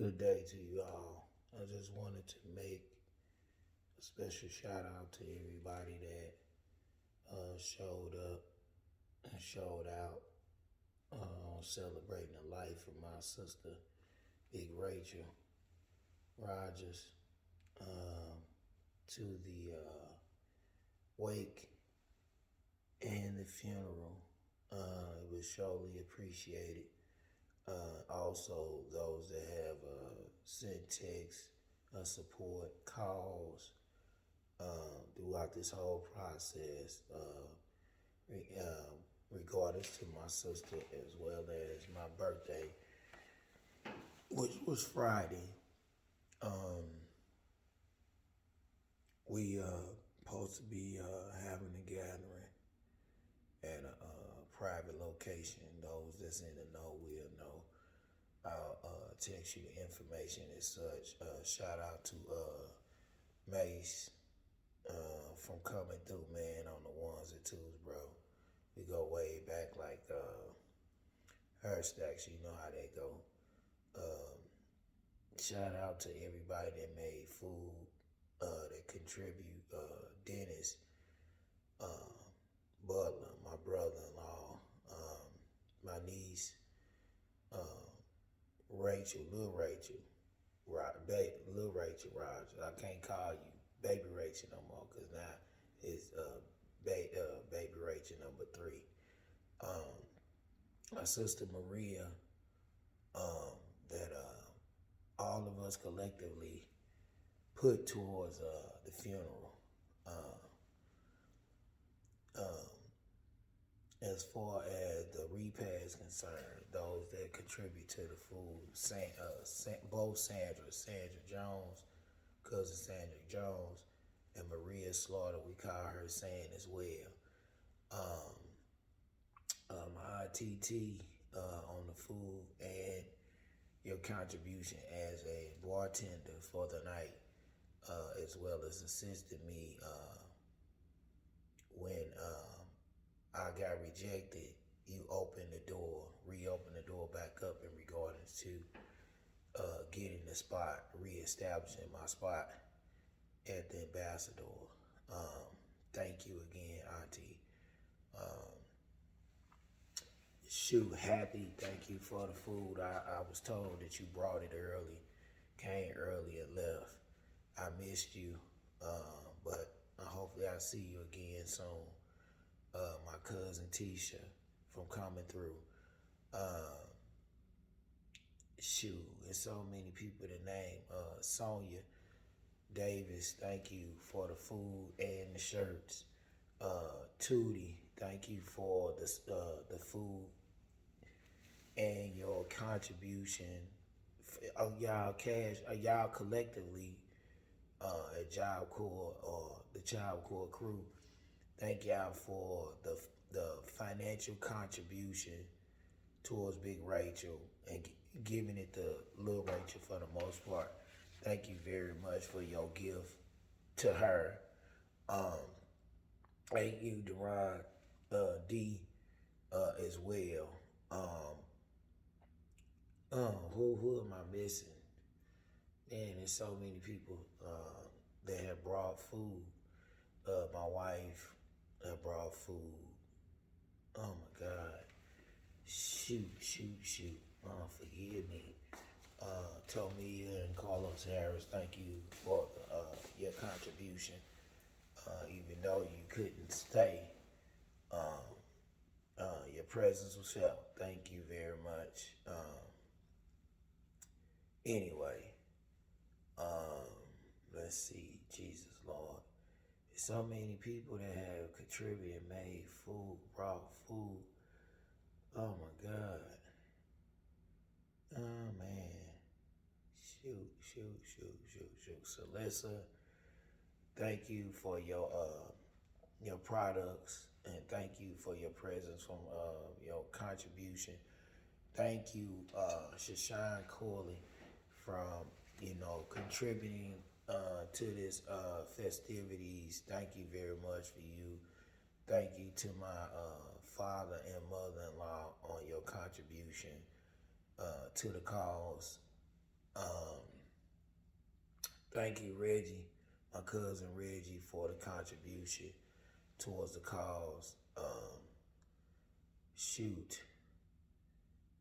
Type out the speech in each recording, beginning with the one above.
Good day to you all. I just wanted to make a special shout out to everybody that showed up and showed out celebrating the life of my sister, Big Rachel Rogers, to the wake and the funeral. It was surely appreciated. Also, those that have sent texts, support, calls throughout this whole process, regardless to my sister as well as my birthday, which was Friday. We supposed to be having a gathering at a private location. Those that's in the know will know. I'll text you the information as such. Shout out to Mace from coming through, man, on the ones and twos, bro. We go way back like her stacks. You know how they go. Shout out to everybody that made food, that contribute. Dennis, Butler, my brother-in-law, my niece, Rachel, Lil Rachel, Lil Rachel Rogers. I can't call you Baby Rachel no more because now it's Baby Rachel number 3. My sister Maria, that all of us collectively put towards the funeral. As far as the repast is concerned, those that contribute to the food, both Sandra Jones, cousin Sandra Jones, and Maria Slaughter, we call her San as well. My ITT on the food and your contribution as a bartender for the night, as well as assisting me when I got rejected. You opened the door, reopened the door back up in regards to getting the spot, reestablishing my spot at the Ambassador. Thank you again, Auntie. Happy. Thank you for the food. I was told that you brought it early, came early and left. I missed you, but hopefully I'll see you again soon. My cousin Tisha from coming through. There's so many people to name. Sonia Davis, thank you for the food and the shirts. Tootie, thank you for the food and your contribution. Y'all collectively at Job Corps or the Job Corps crew. Thank y'all for the financial contribution towards Big Rachel and giving it to Lil Rachel for the most part. Thank you very much for your gift to her. Thank you, Deron D, as well. Who am I missing? Man, there's so many people that have brought food. My wife brought food. Oh my God. Shoot. Forgive me. Tomia and Carlos Harris, thank you for your contribution. Even though you couldn't stay, your presence was felt. Thank you very much. Anyway, let's see. Jesus Lord. There's so many people that have contributed, made food, brought food. Oh my God. Oh man. Shoot. Celissa, thank you for your products and thank you for your presence from your contribution. Thank you, Shashawn Corley, from contributing to this festivities. Thank you very much for you. Thank you to my father and mother-in-law on your contribution to the cause Um, Thank you, Reggie, my cousin Reggie, for the contribution towards the cause. Shoot.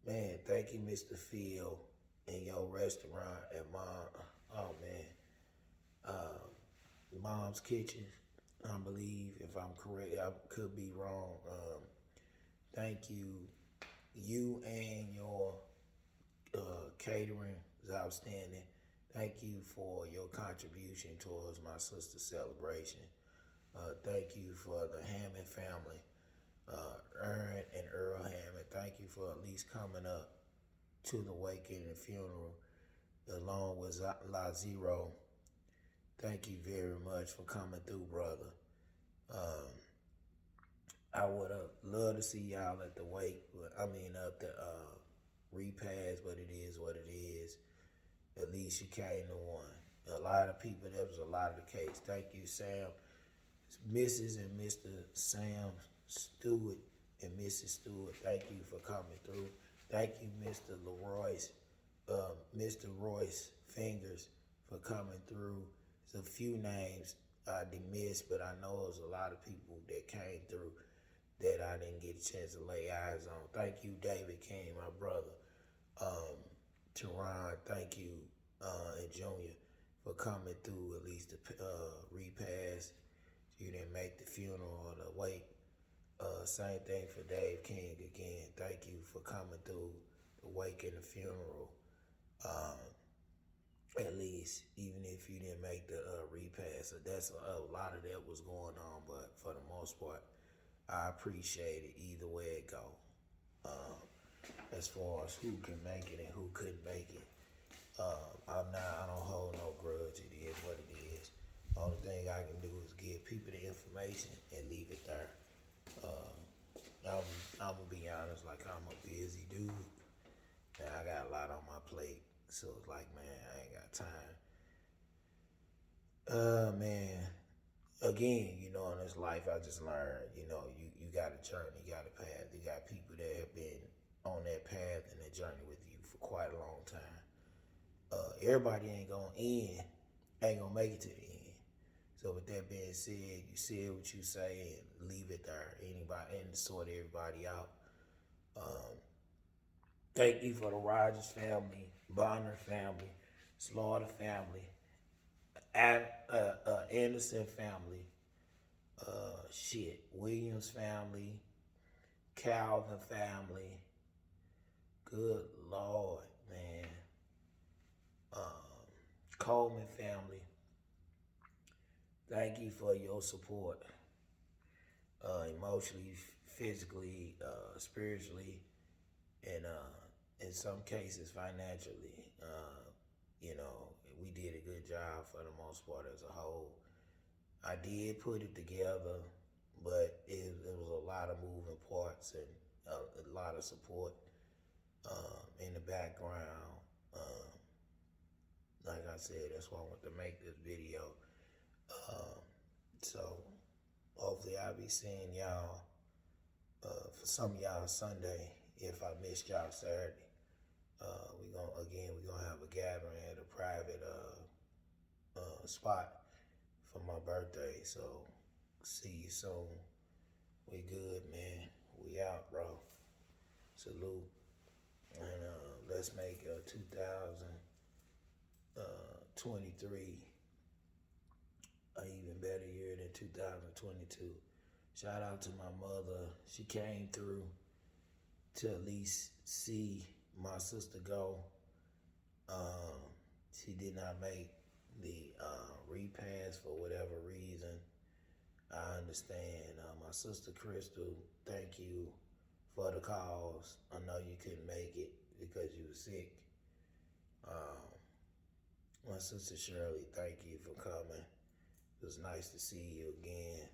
Man, thank you, Mr. Phil, and your restaurant at oh man, Mom's Kitchen, I believe, if I'm correct. I could be wrong. Thank you. You and your catering is outstanding. Thank you for your contribution towards my sister's celebration. Thank you for the Hammond family, Aaron and Earl Hammond. Thank you for at least coming up to the wake and the funeral, along with Lazero. Thank you very much for coming through, brother. Um, I would have loved to see y'all at the wake, but I mean up the repast, but it is what it is. At least you came to one. A lot of people, that was a lot of the case. Thank you, Sam, Mrs. and Mr. Sam Stewart and Mrs. Stewart. Thank you for coming through. Thank you, Mr. Royce Fingers, for coming through. There's a few names I missed, but I know there's a lot of people that came through that I didn't get a chance to lay eyes on. Thank you, David King, my brother. Teron, thank you, and Junior, for coming through at least the repast. You didn't make the funeral or the wake. Same thing for Dave King again. Thank you for coming through the wake and the funeral. At least, even if you didn't make the repast. So that's a lot of that was going on, but for the most part, I appreciate it either way it go. As far as who can make it and who couldn't make it. I don't hold no grudge. It is what it is. Only thing I can do is give people the information and leave it there. I'm gonna be honest, like I'm a busy dude, and I got a lot on my plate. So it's like, man, I ain't got time. Man, again, in this life, I just learned, you got a journey, you got a path. You got people that have been on that path and that journey with you for quite a long time. Everybody ain't gonna make it to the end. So with that being said, you said what you say and leave it there. Anybody and sort everybody out. Thank you for the Rogers family, Bonner family, Slaughter family, Anderson family, Williams family, Calvin family. Good Lord, man. Coleman family. Thank you for your support, emotionally, physically, spiritually, and in some cases financially. We did a good job for the most part as a whole. I did put it together, but it was a lot of moving parts and a lot of support in the background. Like I said, that's why I want to make this video. So hopefully I'll be seeing y'all for some of y'all Sunday if I missed y'all Saturday. We're gonna have a gathering at a private spot for my birthday. So see you soon. We good, man. We out, bro. Salute. And let's make 2023 an even better year than 2022. Shout out to my mother. She came through to at least see my sister go. She did not make the repast for whatever reason. I understand. My sister Crystal, thank you for the cause. I know you couldn't make it because you were sick. My sister Shirley, thank you for coming. It was nice to see you again.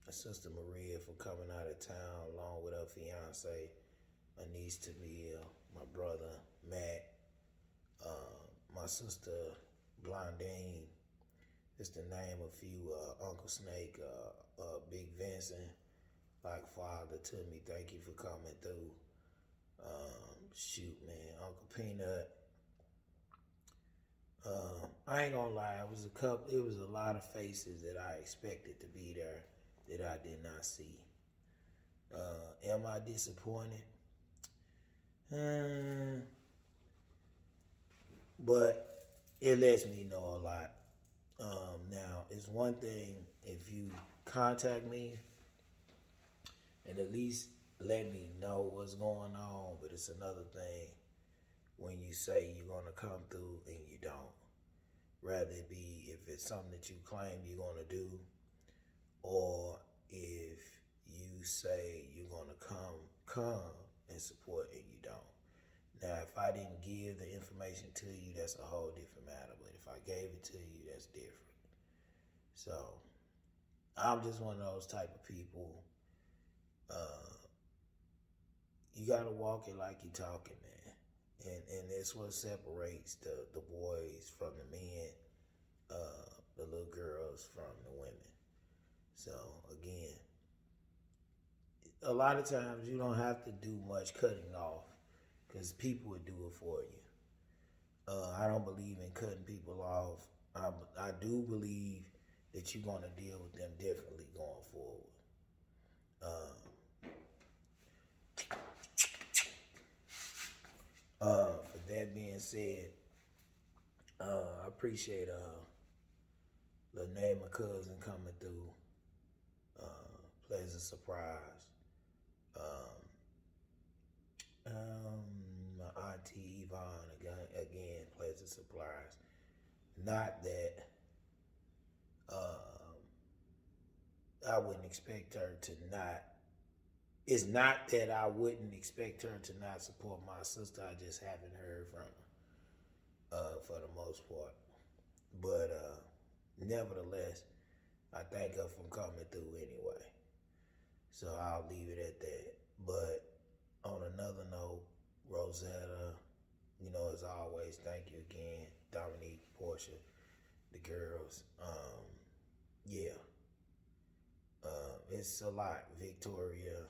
My sister Maria for coming out of town along with her fiance, my niece Tamia, my brother Matt, my sister Blondine, just to name a few, Uncle Snake, Big Vincent, like father to me, thank you for coming through. Shoot, man, Uncle Peanut. I ain't gonna lie, it was a lot of faces that I expected to be there that I did not see. Am I disappointed? But it lets me know a lot. Now, it's one thing if you contact me and at least let me know what's going on, but it's another thing when you say you're going to come through and you don't. Rather it be if it's something that you claim you're going to do, or if you say you're going to come and support and you don't. Now, if I didn't give the information to you, that's a whole different matter. But if I gave it to you, that's different. So, I'm just one of those type of people. You gotta walk it like you talking, man. And that's what separates the boys from the men, the little girls from the women. So again, a lot of times you don't have to do much cutting off because people would do it for you. I don't believe in cutting people off. I do believe that you're going to deal with them differently going forward. For that being said, I appreciate the name of cousin coming through. Pleasant surprise. My auntie Yvonne again, pleasant surprise. Not that I wouldn't expect her to not. It's not that I wouldn't expect her to not support my sister. I just haven't heard from her for the most part. But nevertheless, I thank her for coming through anyway. So I'll leave it at that. But on another note, Rosetta, as always, thank you again. Dominique, Portia, the girls. Yeah. It's a lot. Victoria,